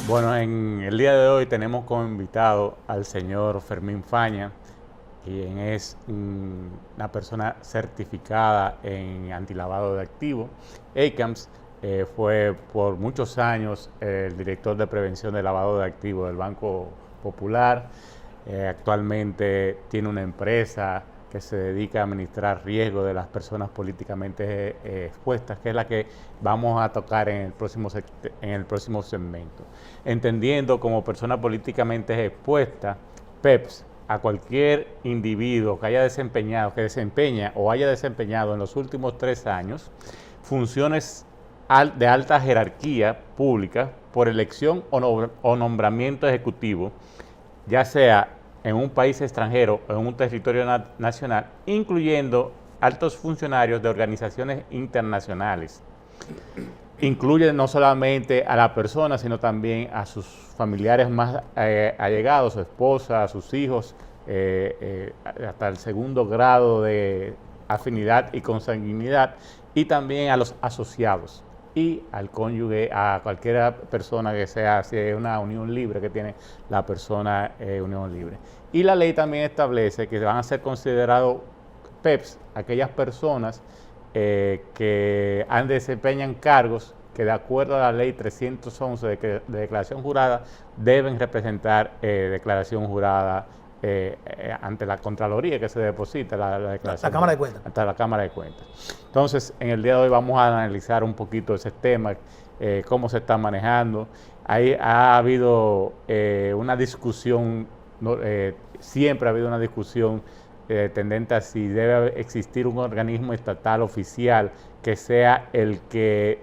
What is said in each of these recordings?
Bueno, en el día de hoy tenemos como invitado al señor Fermín Faña, quien es una persona certificada en antilavado de activos. ACAMS fue por muchos años el director de prevención de lavado de activos del Banco Popular. Actualmente tiene una empresa que se dedica a administrar riesgos de las personas políticamente expuestas, que es la que vamos a tocar en el próximo segmento. Entendiendo como persona políticamente expuesta, PEPS, a cualquier individuo que haya desempeñado, que desempeña o haya desempeñado en los últimos 3 años funciones de alta jerarquía pública por elección o nombramiento ejecutivo, ya sea en un país extranjero o en un territorio nacional, incluyendo altos funcionarios de organizaciones internacionales. Incluye no solamente a la persona, sino también a sus familiares más allegados, su esposa, a sus hijos, hasta el segundo grado de afinidad y consanguinidad, y también a los asociados y al cónyuge, a cualquier persona que sea, si es una unión libre que tiene la persona unión libre. Y la ley también establece que van a ser considerados PEPs aquellas personas que desempeñan cargos que de acuerdo a la ley 311 de declaración jurada deben representar declaración jurada ante la Contraloría que se deposita la declaración. La Cámara de Cuentas. Ante la Cámara de Cuentas. Entonces, en el día de hoy vamos a analizar un poquito ese tema, cómo se está manejando. Ha habido una discusión, siempre ha habido una discusión tendente a si debe existir un organismo estatal oficial que sea el que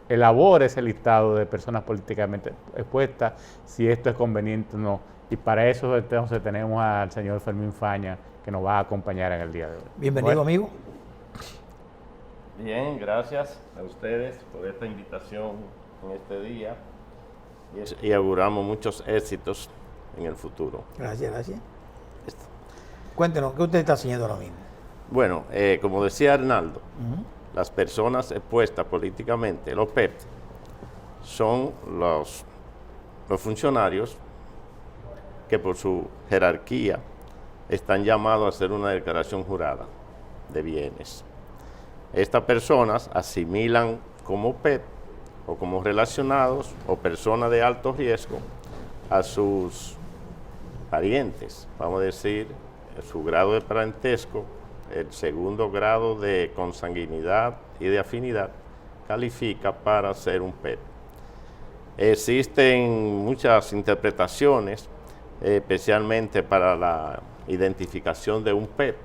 elabore ese listado de personas políticamente expuestas, si esto es conveniente o no. Y para eso entonces tenemos al señor Fermín Faña, que nos va a acompañar en el día de hoy. Bienvenido, amigo. Bien, gracias a ustedes por esta invitación en este día y auguramos muchos éxitos en el futuro. Gracias, gracias. Cuéntenos, ¿qué usted está haciendo ahora mismo? Bueno, como decía Arnaldo, las personas expuestas políticamente, los PEP, son los funcionarios que por su jerarquía están llamados a hacer una declaración jurada de bienes. Estas personas asimilan como PEP o como relacionados o personas de alto riesgo a sus parientes, vamos a decir, su grado de parentesco, el segundo grado de consanguinidad y de afinidad califica para ser un PEP. Existen muchas interpretaciones, especialmente para la identificación de un PEP.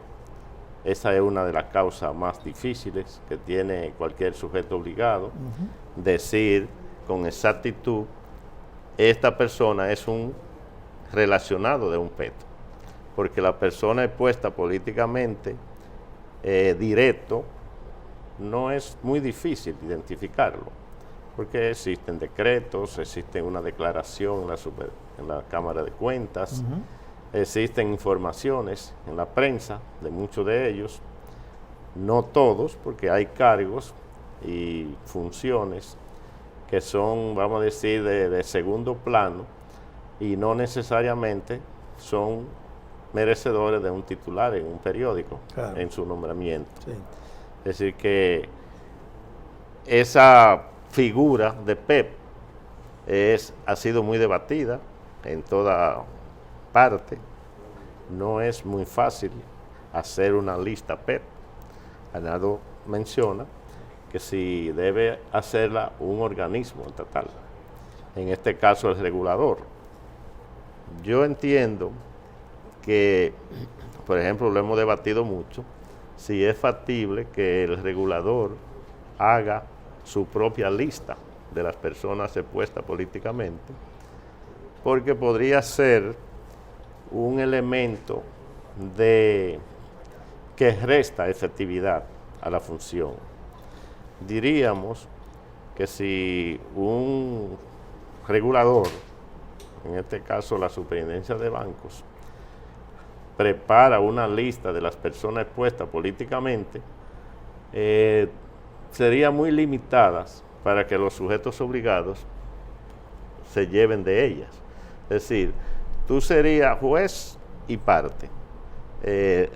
Esa es una de las causas más difíciles que tiene cualquier sujeto obligado. Decir con exactitud, esta persona es un relacionado de un PEP, porque la persona expuesta políticamente directo no es muy difícil identificarlo, porque existen decretos, existe una declaración en la Cámara de Cuentas, existen informaciones en la prensa de muchos de ellos, no todos, porque hay cargos y funciones que son, vamos a decir, de segundo plano y no necesariamente son merecedores de un titular en un periódico, claro, en su nombramiento. Sí. Es decir que esa figura de PEP ha sido muy debatida en toda parte. No es muy fácil hacer una lista PEP. Arnaldo menciona que si debe hacerla un organismo estatal, en este caso el regulador. Yo entiendo que, por ejemplo, lo hemos debatido mucho, si es factible que el regulador haga su propia lista de las personas expuestas políticamente, porque podría ser un elemento que resta efectividad a la función. Diríamos que si un regulador, en este caso la Superintendencia de Bancos, prepara una lista de las personas expuestas políticamente, sería muy limitadas para que los sujetos obligados se lleven de ellas. Es decir, tú serías juez y parte.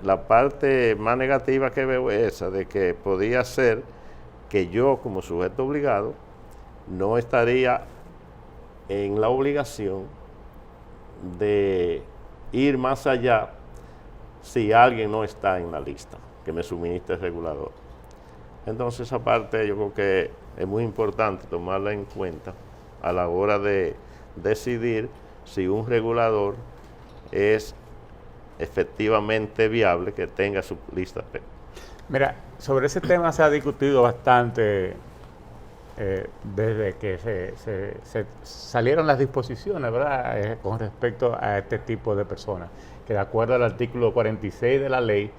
La parte más negativa que veo es esa, de que podía ser que yo como sujeto obligado no estaría en la obligación de ir más allá si alguien no está en la lista que me suministre el regulador. Entonces esa parte yo creo que es muy importante tomarla en cuenta a la hora de decidir si un regulador es efectivamente viable que tenga su lista PEP. Mira, sobre ese tema se ha discutido bastante desde que se salieron las disposiciones, ¿verdad?, con respecto a este tipo de personas, que de acuerdo al artículo 46 de la ley,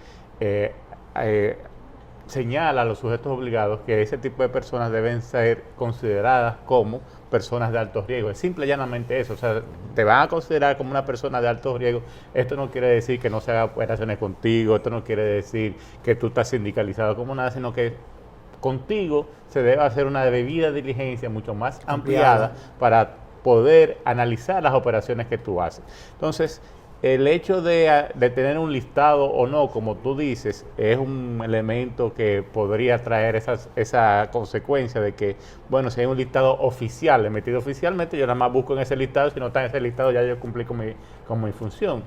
señala a los sujetos obligados que ese tipo de personas deben ser consideradas como personas de alto riesgo. Es simple y llanamente eso. O sea, te van a considerar como una persona de alto riesgo. Esto no quiere decir que no se haga operaciones contigo, esto no quiere decir que tú estás sindicalizado como nada, sino que contigo se debe hacer una debida diligencia mucho más ampliada para poder analizar las operaciones que tú haces. Entonces, el hecho de tener un listado o no, como tú dices, es un elemento que podría traer esa consecuencia de que, bueno, si hay un listado oficial, emitido oficialmente, yo nada más busco en ese listado, si no está en ese listado ya yo cumplí con mi función.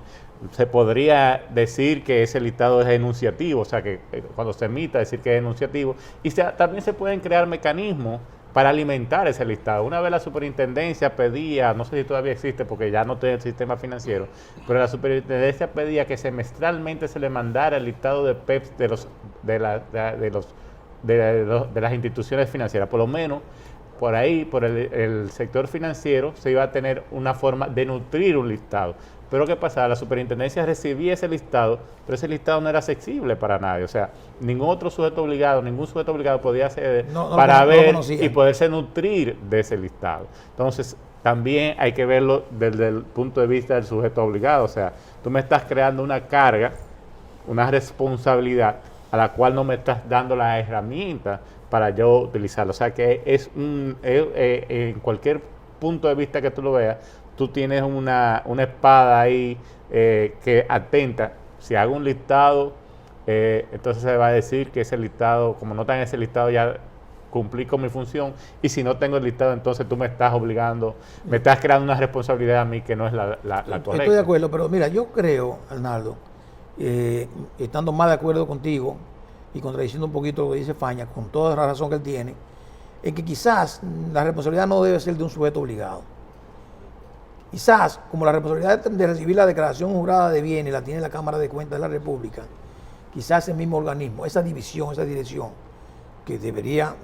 Se podría decir que ese listado es enunciativo, o sea, que cuando se emita decir que es enunciativo, y también se pueden crear mecanismos para alimentar ese listado. Una vez la superintendencia pedía, no sé si todavía existe porque ya no tiene el sistema financiero, pero la superintendencia pedía que semestralmente se le mandara el listado de PEPs de las instituciones financieras. Por lo menos, por ahí, por el sector financiero, se iba a tener una forma de nutrir un listado. Pero ¿qué pasaba? La superintendencia recibía ese listado, pero ese listado no era accesible para nadie. O sea, ningún sujeto obligado podía acceder para ver y poderse nutrir de ese listado. Entonces, también hay que verlo desde el punto de vista del sujeto obligado. O sea, tú me estás creando una carga, una responsabilidad a la cual no me estás dando las herramientas para yo utilizarlo. O sea, que en cualquier punto de vista que tú lo veas, tú tienes una espada ahí que atenta. Si hago un listado, entonces se va a decir que ese listado, como no está en ese listado, ya cumplí con mi función. Y si no tengo el listado, entonces tú me estás obligando, me estás creando una responsabilidad a mí que no es la correcta. Estoy de acuerdo, pero mira, yo creo, Arnaldo, estando más de acuerdo contigo y contradiciendo un poquito lo que dice Faña, con toda la razón que él tiene, es que quizás la responsabilidad no debe ser de un sujeto obligado. Quizás, como la responsabilidad de recibir la declaración jurada de bienes la tiene la Cámara de Cuentas de la República, quizás el mismo organismo, esa división, esa dirección, que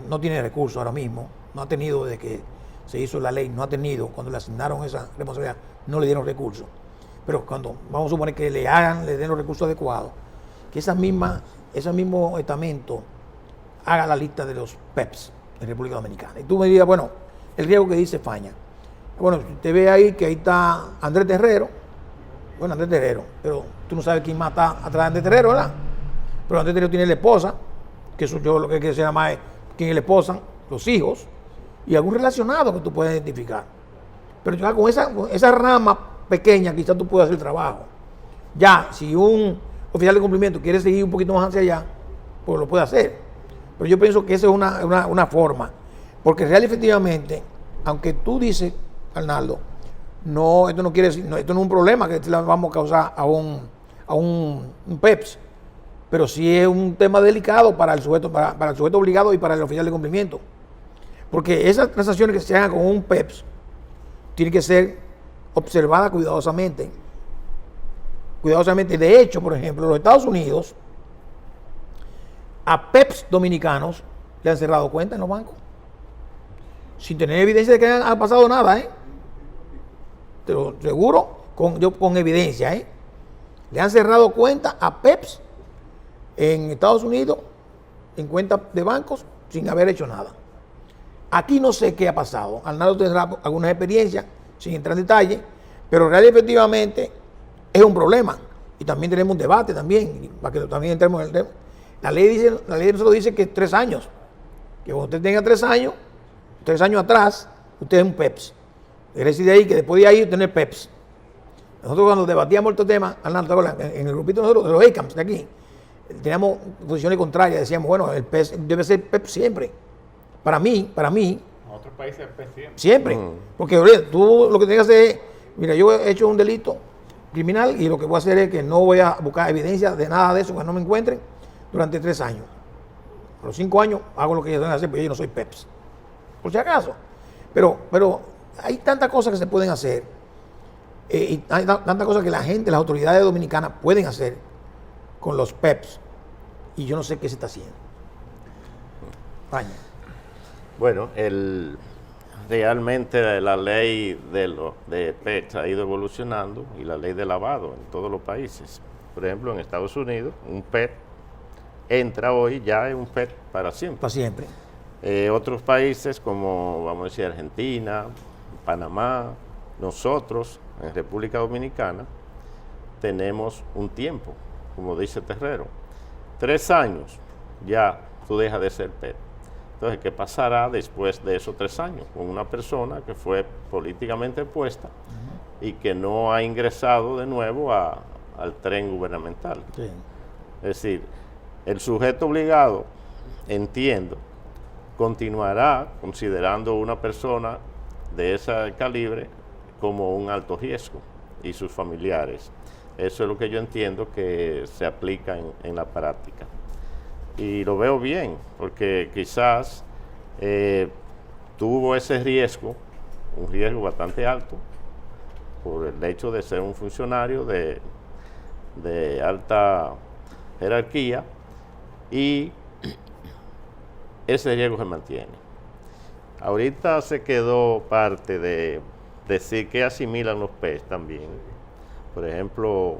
no tiene recursos ahora mismo, no ha tenido desde que se hizo la ley, no ha tenido, cuando le asignaron esa responsabilidad, no le dieron recursos. Pero cuando vamos a suponer que le den los recursos adecuados, que ese mismo estamento haga la lista de los PEPs en República Dominicana. Y tú me dirías, bueno, el riesgo que dice Faña. Bueno, usted ve ahí que ahí está Andrés Terrero. Bueno, Andrés Terrero, pero tú no sabes quién más está atrás de Andrés Terrero, ¿verdad? Pero Andrés Terrero tiene la esposa, que eso yo lo que se llama es quién es la esposa, los hijos, y algún relacionado que tú puedes identificar. Pero ya con esa rama pequeña quizás tú puedas hacer el trabajo. Ya, si un oficial de cumplimiento quiere seguir un poquito más hacia allá, pues lo puede hacer. Pero yo pienso que esa es una forma. Porque real efectivamente, aunque tú dices, Arnaldo, no, esto no quiere decir, no, esto no es un problema que le vamos a causar a un PEPS, pero sí es un tema delicado para el sujeto obligado y para el oficial de cumplimiento. Porque esas transacciones que se hagan con un PEPS tienen que ser observadas cuidadosamente. De hecho, por ejemplo, en los Estados Unidos, a PEPs dominicanos le han cerrado cuentas en los bancos, sin tener evidencia de que ha pasado nada, te lo seguro, con evidencia, Le han cerrado cuentas a PEPs en Estados Unidos, en cuentas de bancos, sin haber hecho nada. Aquí no sé qué ha pasado. Arnaldo tendrá algunas experiencias, sin entrar en detalle, pero realmente efectivamente es un problema. Y también tenemos un debate también, para que también entremos en el tema. La ley de nosotros dice que 3 años. Que cuando usted tenga 3 años, 3 años atrás, usted es un PEPS. Él reside ahí, que después de ahí tener PEPs. Nosotros cuando debatíamos estos temas, Arnaldo, en el grupito nosotros, de los ECAMS de aquí, teníamos posiciones contrarias, decíamos, bueno, el PEP debe ser PEP siempre. Para mí, En otros países PEP siempre. siempre. Porque oye, tú lo que tienes que hacer es, mira, yo he hecho un delito criminal y lo que voy a hacer es que no voy a buscar evidencia de nada de eso que no me encuentren durante 3 años. A los 5 años hago lo que ellos deben hacer, porque yo no soy PEPs. Por si acaso. Pero hay tantas cosas que se pueden hacer y hay tantas cosas que la gente, las autoridades dominicanas pueden hacer con los PEPs y yo no sé qué se está haciendo. España. Bueno, realmente la ley de PEPs ha ido evolucionando y la ley de lavado en todos los países. Por ejemplo, en Estados Unidos, un PEP entra hoy ya en un PEP para siempre. Para siempre. Otros países como, vamos a decir, Argentina, Panamá, nosotros en República Dominicana tenemos un tiempo, como dice Terrero, 3 años ya tú dejas de ser PEP. Entonces, ¿qué pasará después de esos 3 años con una persona que fue políticamente puesta y que no ha ingresado de nuevo al tren gubernamental? Sí. Es decir, el sujeto obligado, entiendo, continuará considerando una persona de ese calibre como un alto riesgo y sus familiares. Eso es lo que yo entiendo que se aplica en la práctica. Y lo veo bien, porque quizás tuvo ese riesgo, un riesgo bastante alto, por el hecho de ser un funcionario de alta jerarquía, y ese riesgo se mantiene. Ahorita se quedó parte de decir que asimilan los PEPs también. Por ejemplo,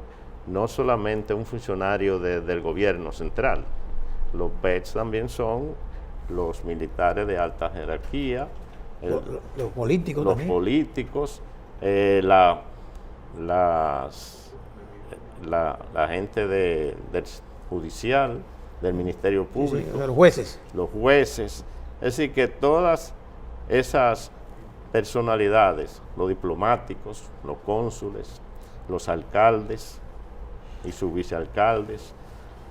no solamente un funcionario del gobierno central, los PEPs también son los militares de alta jerarquía, Los políticos los también. políticos, la gente del judicial, del Ministerio Público, Sí, los jueces. los jueces. Es decir, que todas esas personalidades, los diplomáticos, los cónsules, los alcaldes y sus vicealcaldes,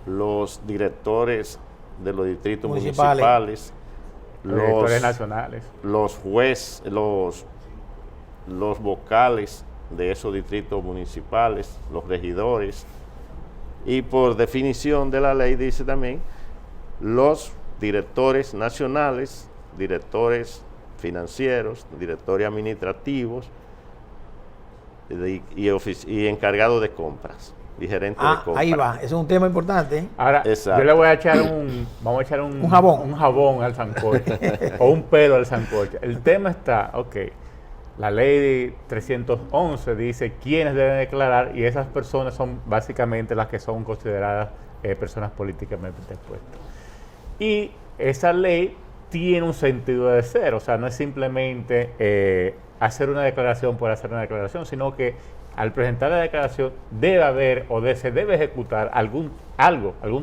los directores de los distritos municipales, Los directores nacionales. los jueces, los vocales de esos distritos municipales, los regidores, y por definición de la ley dice también los directores nacionales, directores financieros, directores administrativos y encargados de compras y gerentes de compras. Ahí va, ese es un tema importante. ¿Eh? Ahora, Exacto. yo le voy a echar vamos a echar Un jabón. un jabón al sancocho, o un pelo al sancocho. El tema está, la ley 311 dice quiénes deben declarar, y esas personas son básicamente las que son consideradas personas políticamente expuestas. Y esa ley tiene un sentido de ser, o sea, no es simplemente hacer una declaración por hacer una declaración, sino que al presentar la declaración debe haber se debe ejecutar algún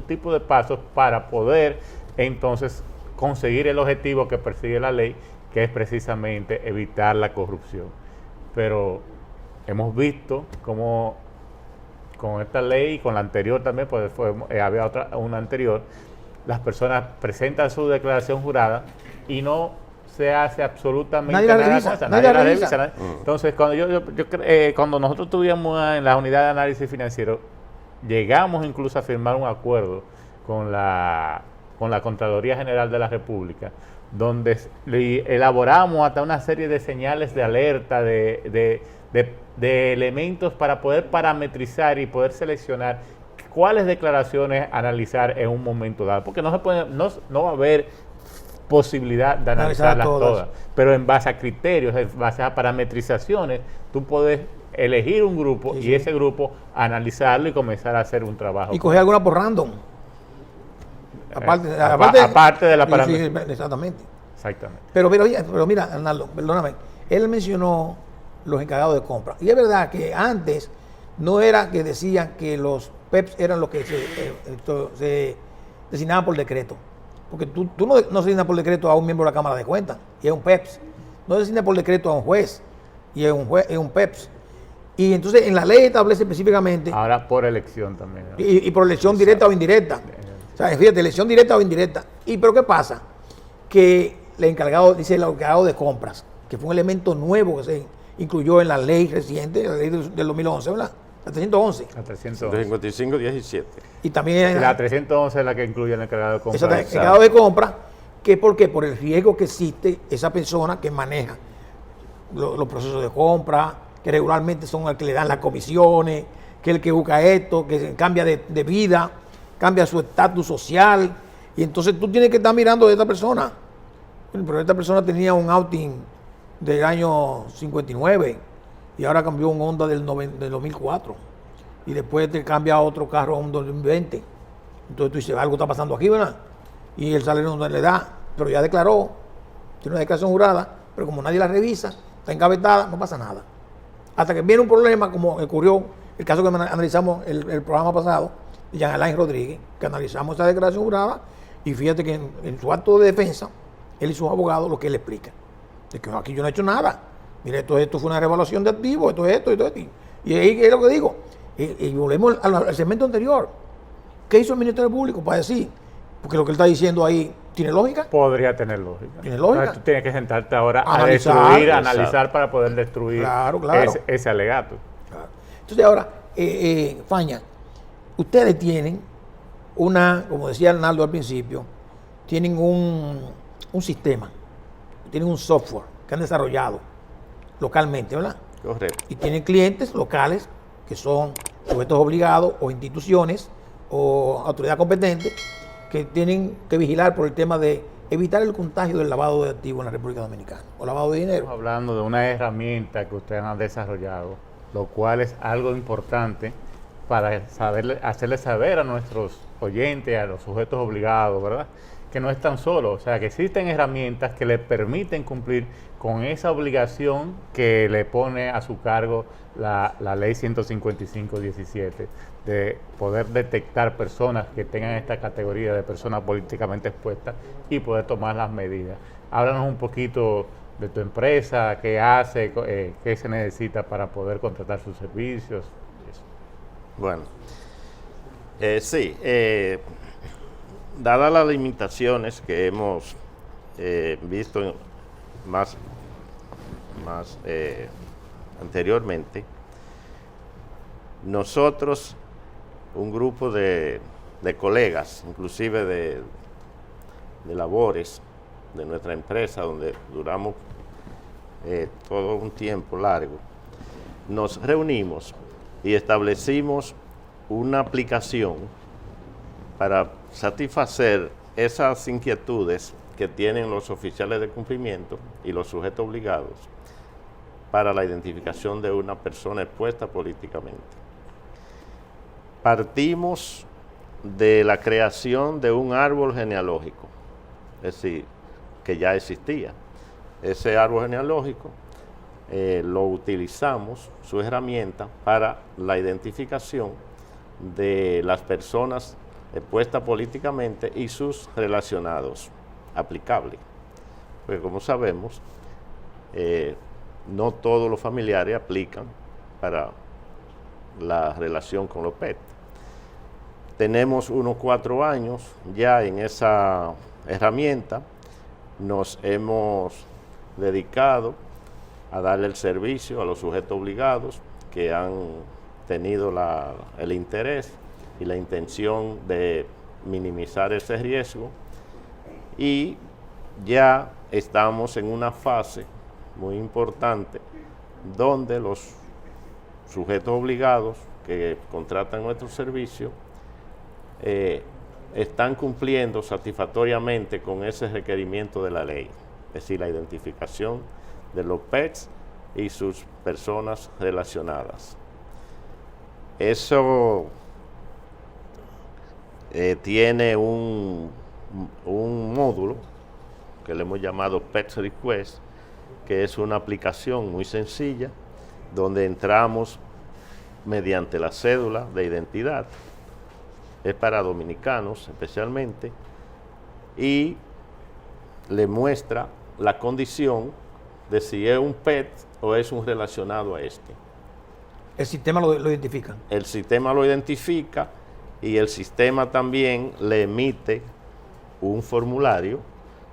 tipo de pasos para poder entonces conseguir el objetivo que persigue la ley, que es precisamente evitar la corrupción. Pero hemos visto cómo con esta ley y con la anterior también, pues había una anterior, las personas presentan su declaración jurada y no se hace absolutamente nada con esa, nadie la revisa. Entonces, cuando nosotros estuvimos en la unidad de análisis financiero, llegamos incluso a firmar un acuerdo con la Contraloría General de la República, donde elaboramos hasta una serie de señales de alerta, de elementos para poder parametrizar y poder seleccionar cuáles declaraciones analizar en un momento dado, porque no va a haber posibilidad de analizarlas todas, pero en base a criterios, en base a parametrizaciones, tú puedes elegir un grupo y ese grupo analizarlo y comenzar a hacer un trabajo. Y coger alguna por random. Aparte de la parametrización. Sí, exactamente. Exactamente. Pero mira, Arnaldo, perdóname, él mencionó los encargados de compra. Y es verdad que antes no era que decían que los PEPs eran los que se designaban por decreto. Porque tú no designas por decreto a un miembro de la Cámara de Cuentas, y es un PEPs. No designas por decreto a un juez, y es un PEPS. Y entonces en la ley establece específicamente, Ahora por elección también, ¿no? y por elección directa o indirecta. O sea, fíjate, elección directa o indirecta. Pero ¿qué pasa? Que el encargado de compras, que fue un elemento nuevo que se incluyó en la ley reciente, la ley del 2011, ¿verdad? La 311. La 311. 155-17. Y también La 311 es la que incluye el encargado de compra. el encargado de compra, que ¿por qué? Por el riesgo que existe esa persona que maneja los procesos de compra, que regularmente son el que le dan las comisiones, que el que busca esto, que cambia de vida, cambia su estatus social, y entonces tú tienes que estar mirando de esta persona. Pero esta persona tenía un outing del año 59 y ahora cambió un Honda del 2004 y después te cambia a otro carro a un 2020. Entonces tú dices, algo está pasando aquí, ¿verdad? Y el salario no le da, pero ya declaró, tiene una declaración jurada, pero como nadie la revisa, está engavetada, no pasa nada. Hasta que viene un problema, como ocurrió el caso que analizamos el programa pasado, de Jean Alain Rodríguez, que analizamos esa declaración jurada, y fíjate que en su acto de defensa, él y sus abogados lo que él explica, es que aquí yo no he hecho nada. Mire, esto fue una revaluación de activos, esto. Y ahí es lo que digo. Y volvemos al segmento anterior. ¿Qué hizo el Ministerio Público para decir? Porque lo que él está diciendo ahí, ¿tiene lógica? Podría tener lógica. ¿Tiene lógica? Entonces, tú tienes que sentarte ahora a Analizar, destruir, a exacto. analizar para poder destruir Claro. ese alegato. Claro. Entonces ahora, Faña, ustedes tienen como decía Arnaldo al principio, tienen un sistema, tienen un software que han desarrollado localmente, ¿verdad? Correcto. Y tienen clientes locales que son sujetos obligados o instituciones o autoridad competente que tienen que vigilar por el tema de evitar el contagio del lavado de activos en la República Dominicana o lavado de dinero. Estamos hablando de una herramienta que ustedes han desarrollado, lo cual es algo importante para hacerle saber a nuestros oyentes, a los sujetos obligados, ¿verdad?, que no están solos, o sea, que existen herramientas que les permiten cumplir con esa obligación que le pone a su cargo la ley 155-17, de poder detectar personas que tengan esta categoría de personas políticamente expuestas y poder tomar las medidas. Háblanos un poquito de tu empresa, qué hace, qué se necesita para poder contratar sus servicios. Eso. Bueno, sí, dadas las limitaciones que hemos visto más anteriormente, nosotros, un grupo de colegas, inclusive de labores de nuestra empresa, donde duramos todo un tiempo largo, nos reunimos y establecimos una aplicación para satisfacer esas inquietudes que tienen los oficiales de cumplimiento y los sujetos obligados para la identificación de una persona expuesta políticamente. Partimos de la creación de un árbol genealógico, es decir, que ya existía. Ese árbol genealógico lo utilizamos, su herramienta, para la identificación de las personas expuestas políticamente y sus relacionados aplicables. Porque como sabemos, no todos los familiares aplican para la relación con los PET. Tenemos unos 4 años ya en esa herramienta, nos hemos dedicado a darle el servicio a los sujetos obligados que han tenido el interés y la intención de minimizar ese riesgo, y ya estamos en una fase muy importante donde los sujetos obligados que contratan nuestro servicio están cumpliendo satisfactoriamente con ese requerimiento de la ley, es decir, la identificación de los PETs y sus personas relacionadas. Eso tiene un módulo que le hemos llamado PET Request, que es una aplicación muy sencilla donde entramos mediante la cédula de identidad, es para dominicanos especialmente, y le muestra la condición de si es un PET o es un relacionado a este. El sistema lo identifica. El sistema lo identifica y el sistema también le emite un formulario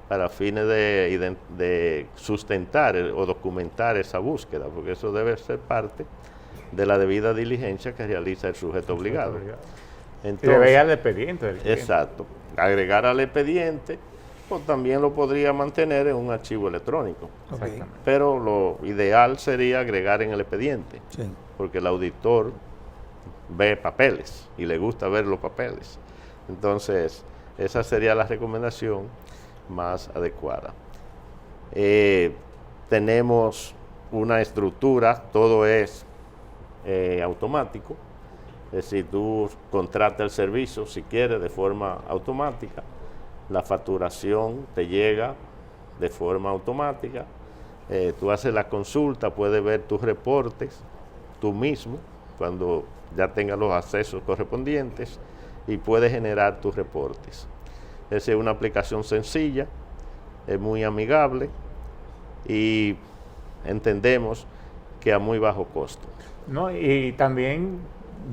para fines de sustentar o documentar esa búsqueda, porque eso debe ser parte de la debida diligencia que realiza el sujeto obligado. Entonces, y debe ir al expediente del cliente. Exacto. Agregar al expediente, o también lo podría mantener en un archivo electrónico. Okay. Pero lo ideal sería agregar en el expediente, Sí. porque el auditor ve papeles y le gusta ver los papeles. Entonces, esa sería la recomendación más adecuada. Tenemos una estructura, todo es automático, es decir, tú contratas el servicio si quieres de forma automática, la facturación te llega de forma automática, tú haces la consulta, puedes ver tus reportes tú mismo cuando ya tengas los accesos correspondientes y puedes generar tus reportes. Esa es una aplicación sencilla, es muy amigable y entendemos que a muy bajo costo. No, y también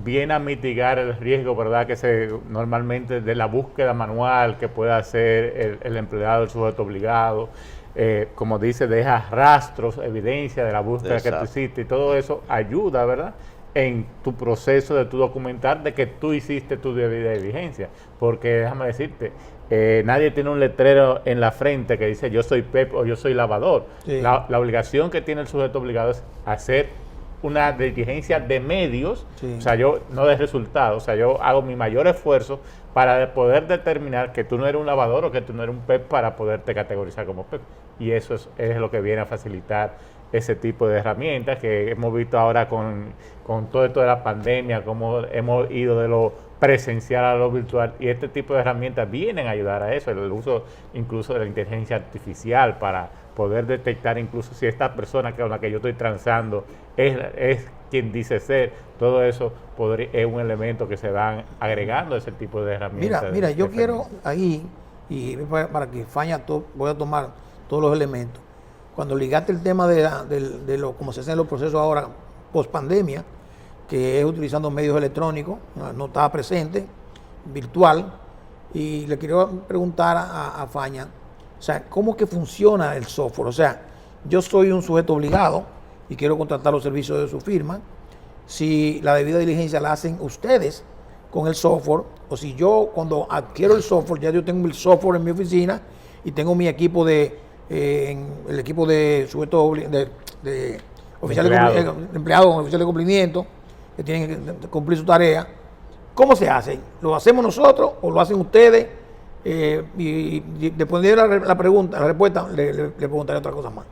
viene a mitigar el riesgo, ¿verdad?, que normalmente de la búsqueda manual que pueda hacer el empleado, el sujeto obligado. Como dice, deja rastros, evidencia de la búsqueda que tú hiciste, y todo eso ayuda, ¿verdad?, en tu proceso de tu documentar de que tú hiciste tu debida diligencia. Porque déjame decirte, nadie tiene un letrero en la frente que dice yo soy PEP o yo soy lavador. Sí. La obligación que tiene el sujeto obligado es hacer una diligencia de medios, Sí. o sea, yo no de resultados, o sea, yo hago mi mayor esfuerzo para poder determinar que tú no eres un lavador o que tú no eres un PEP para poderte categorizar como PEP. Y eso es lo que viene a facilitar ese tipo de herramientas que hemos visto ahora con todo esto de la pandemia, cómo hemos ido de lo presencial a lo virtual, y este tipo de herramientas vienen a ayudar a eso, el uso incluso de la inteligencia artificial para poder detectar incluso si esta persona con la que yo estoy transando es quien dice ser. Todo eso es un elemento que se van agregando a ese tipo de herramientas. Mira, yo quiero ahí, y para que Faña voy a tomar todos los elementos. Cuando ligaste el tema de cómo se hacen los procesos ahora post pandemia, que es utilizando medios electrónicos, no estaba presente, virtual, y le quiero preguntar a Faña, o sea, ¿cómo que funciona el software? O sea, yo soy un sujeto obligado y quiero contratar los servicios de su firma, si la debida diligencia la hacen ustedes con el software, o si yo cuando adquiero el software, ya yo tengo el software en mi oficina y tengo mi equipo el equipo de sujeto de oficial empleados, oficial de cumplimiento, que tienen que cumplir su tarea. ¿Cómo se hace? ¿Lo hacemos nosotros o lo hacen ustedes? Y después de la respuesta, le preguntaré otra cosa más.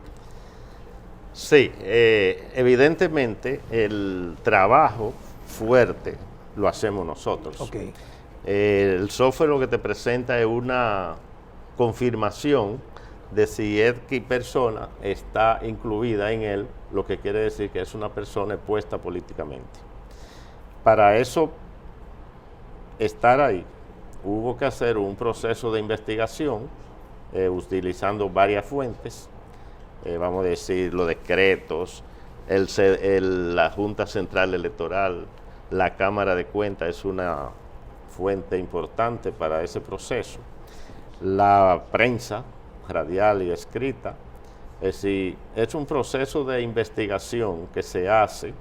Sí, evidentemente el trabajo fuerte lo hacemos nosotros. Okay. El software lo que te presenta es una confirmación de si X persona está incluida en él, lo que quiere decir que es una persona expuesta políticamente. Para eso, estar ahí, hubo que hacer un proceso de investigación utilizando varias fuentes, vamos a decir, los decretos, la Junta Central Electoral, la Cámara de Cuentas es una fuente importante para ese proceso, la prensa radial y escrita, es decir, es un proceso de investigación que se hace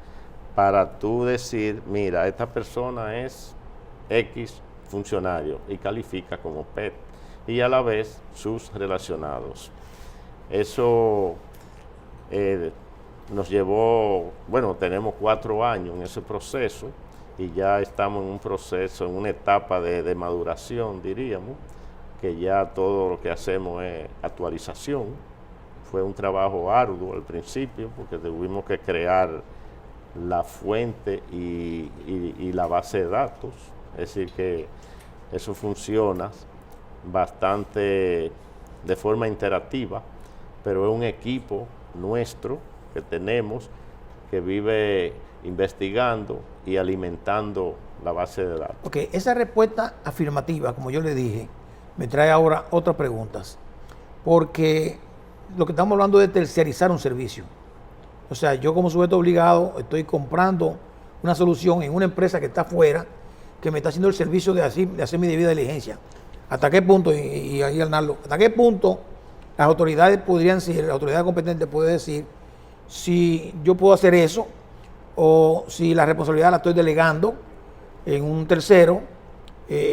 para tú decir, mira, esta persona es X funcionario y califica como PEP, y a la vez sus relacionados. Eso nos llevó, bueno, tenemos 4 años en ese proceso y ya estamos en un proceso, en una etapa de maduración, diríamos, que ya todo lo que hacemos es actualización. Fue un trabajo arduo al principio porque tuvimos que crear la fuente y la base de datos, es decir que eso funciona bastante de forma interactiva, pero es un equipo nuestro que tenemos que vive investigando y alimentando la base de datos. Ok, esa respuesta afirmativa, como yo le dije, me trae ahora otras preguntas, porque lo que estamos hablando es de tercerizar un servicio. O sea, yo como sujeto obligado estoy comprando una solución en una empresa que está afuera, que me está haciendo el servicio de hacer mi debida diligencia. ¿Hasta qué punto, y ahí Arnaldo, hasta qué punto las autoridades podrían decir, la autoridad competente puede decir si yo puedo hacer eso o si la responsabilidad la estoy delegando en un tercero,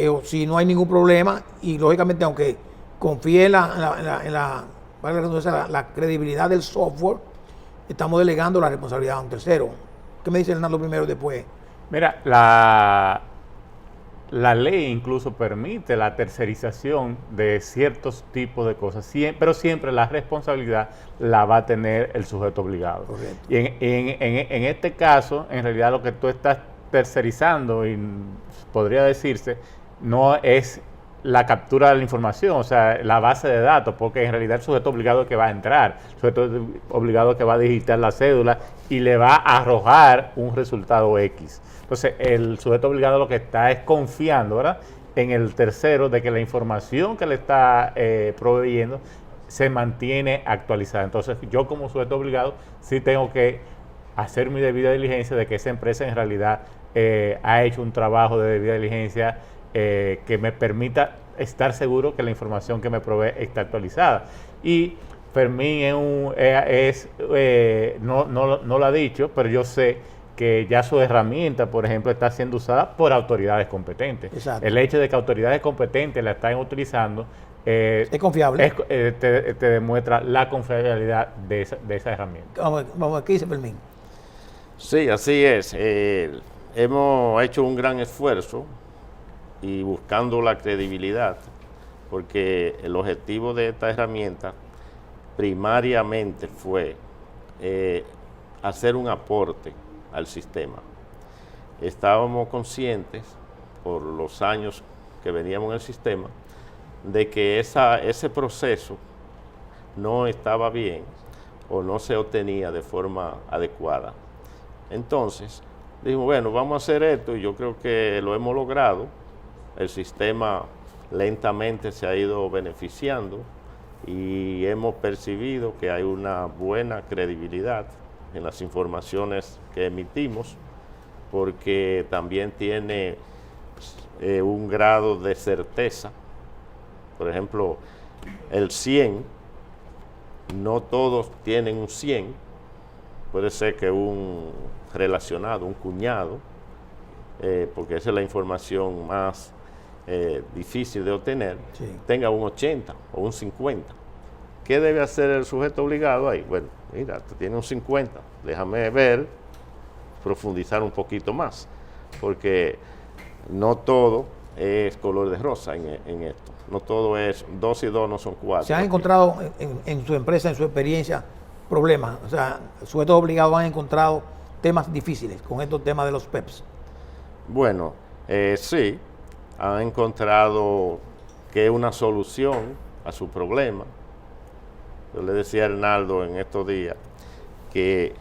o si no hay ningún problema y lógicamente aunque confíe en la credibilidad del software, estamos delegando la responsabilidad a un tercero. ¿Qué me dice Hernando primero y después? Mira, la ley incluso permite la tercerización de ciertos tipos de cosas, pero siempre la responsabilidad la va a tener el sujeto obligado. Correcto. Y en este caso, en realidad lo que tú estás tercerizando, y podría decirse, no es la captura de la información, o sea, la base de datos, porque en realidad el sujeto obligado es que va a entrar, el sujeto obligado es que va a digitar la cédula y le va a arrojar un resultado X. Entonces, el sujeto obligado lo que está es confiando, ¿verdad?, en el tercero de que la información que le está proveyendo se mantiene actualizada. Entonces, yo como sujeto obligado sí tengo que hacer mi debida diligencia de que esa empresa en realidad ha hecho un trabajo de debida diligencia que me permita estar seguro que la información que me provee está actualizada. Y Fermín no lo ha dicho, pero yo sé que ya su herramienta, por ejemplo, está siendo usada por autoridades competentes. Exacto. El hecho de que autoridades competentes la están utilizando ¿es confiable? te demuestra la confiabilidad de esa herramienta. Vamos, ¿qué dice Fermín? Sí, así es. Hemos hecho un gran esfuerzo y buscando la credibilidad, porque el objetivo de esta herramienta primariamente fue hacer un aporte al sistema. Estábamos conscientes, por los años que veníamos en el sistema, de que ese proceso no estaba bien o no se obtenía de forma adecuada. Entonces, dijimos, bueno, vamos a hacer esto y yo creo que lo hemos logrado. El sistema lentamente se ha ido beneficiando y hemos percibido que hay una buena credibilidad en las informaciones que emitimos, porque también tiene un grado de certeza. Por ejemplo, el 100, no todos tienen un 100, puede ser que un relacionado, un cuñado, porque esa es la información más difícil de obtener, Sí. tenga un 80 o un 50. ¿Qué debe hacer el sujeto obligado ahí? Bueno, mira, tú tienes un 50, déjame ver, profundizar un poquito más, porque no todo es color de rosa en esto. No todo es 2 y 2 no son 4. ¿Se han encontrado en su empresa, en su experiencia, problemas? O sea, sujetos obligados han encontrado temas difíciles con estos temas de los PEPs. Bueno, sí, han encontrado que es una solución a su problema. Yo le decía a Arnaldo en estos días que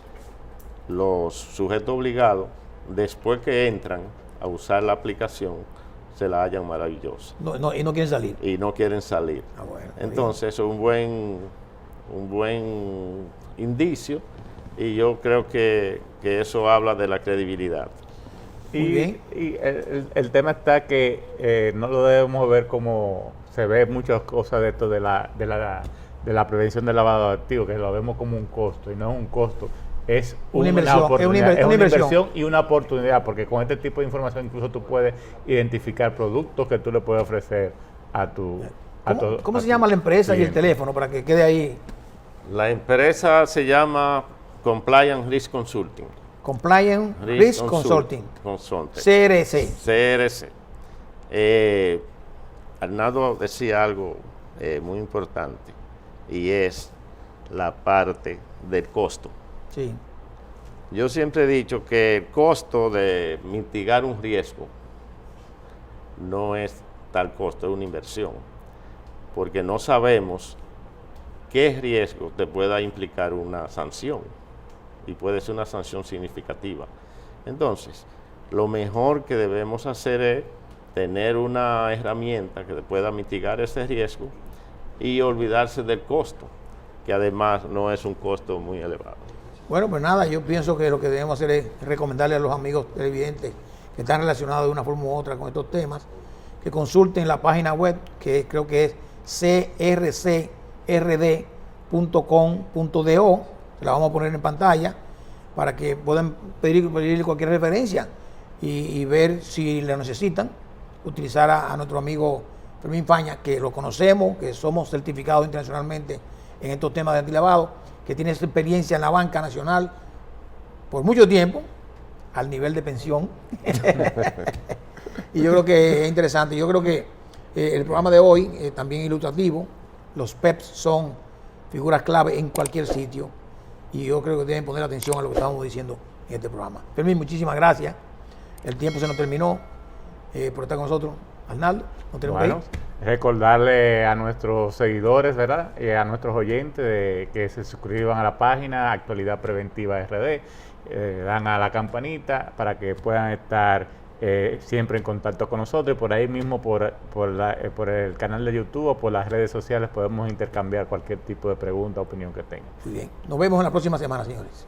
los sujetos obligados, después que entran a usar la aplicación, se la hallan maravillosa. Y no quieren salir. Y no quieren salir. Ah, bueno, Entonces, eso es un buen indicio, y yo creo que eso habla de la credibilidad. Muy bien. Y el tema está que no lo debemos ver como se ve muchas cosas de esto de la prevención del lavado de activos, que lo vemos como un costo, y no es un costo, es una inversión, oportunidad, es una inversión y una oportunidad, porque con este tipo de información incluso tú puedes identificar productos que tú le puedes ofrecer a tu... ¿Cómo se llama la empresa y el cliente. teléfono para que quede ahí? La empresa se llama Compliance Risk Consulting. Compliance Risk Consulting. CRC. CRC. Arnaldo decía algo muy importante, y es la parte del costo. Sí. Yo siempre he dicho que el costo de mitigar un riesgo no es tal costo, es una inversión, porque no sabemos qué riesgo te pueda implicar una sanción, y puede ser una sanción significativa. Entonces, lo mejor que debemos hacer es tener una herramienta que pueda mitigar ese riesgo y olvidarse del costo, que además no es un costo muy elevado. Bueno, pues nada, yo pienso que lo que debemos hacer es recomendarle a los amigos televidentes que están relacionados de una forma u otra con estos temas, que consulten la página web, que creo que es crcrd.com.do, se la vamos a poner en pantalla, para que puedan pedir cualquier referencia y ver si la necesitan, utilizar a nuestro amigo Fermín Faña, que lo conocemos, que somos certificados internacionalmente en estos temas de antilavado, que tiene esa experiencia en la banca nacional por mucho tiempo, al nivel de pensión. Y yo creo que es interesante. Yo creo que el programa de hoy también ilustrativo. Los PEPs son figuras clave en cualquier sitio y yo creo que deben poner atención a lo que estamos diciendo en este programa. Fermín, muchísimas gracias. El tiempo se nos terminó por estar con nosotros. Arnaldo, ¿no tenemos Bueno, recordarle a nuestros seguidores, ¿verdad? Y a nuestros oyentes que se suscriban a la página Actualidad Preventiva RD, dan a la campanita para que puedan estar siempre en contacto con nosotros, y por ahí mismo por el canal de YouTube o por las redes sociales podemos intercambiar cualquier tipo de pregunta o opinión que tengan. Muy bien. Nos vemos en la próxima semana, señores.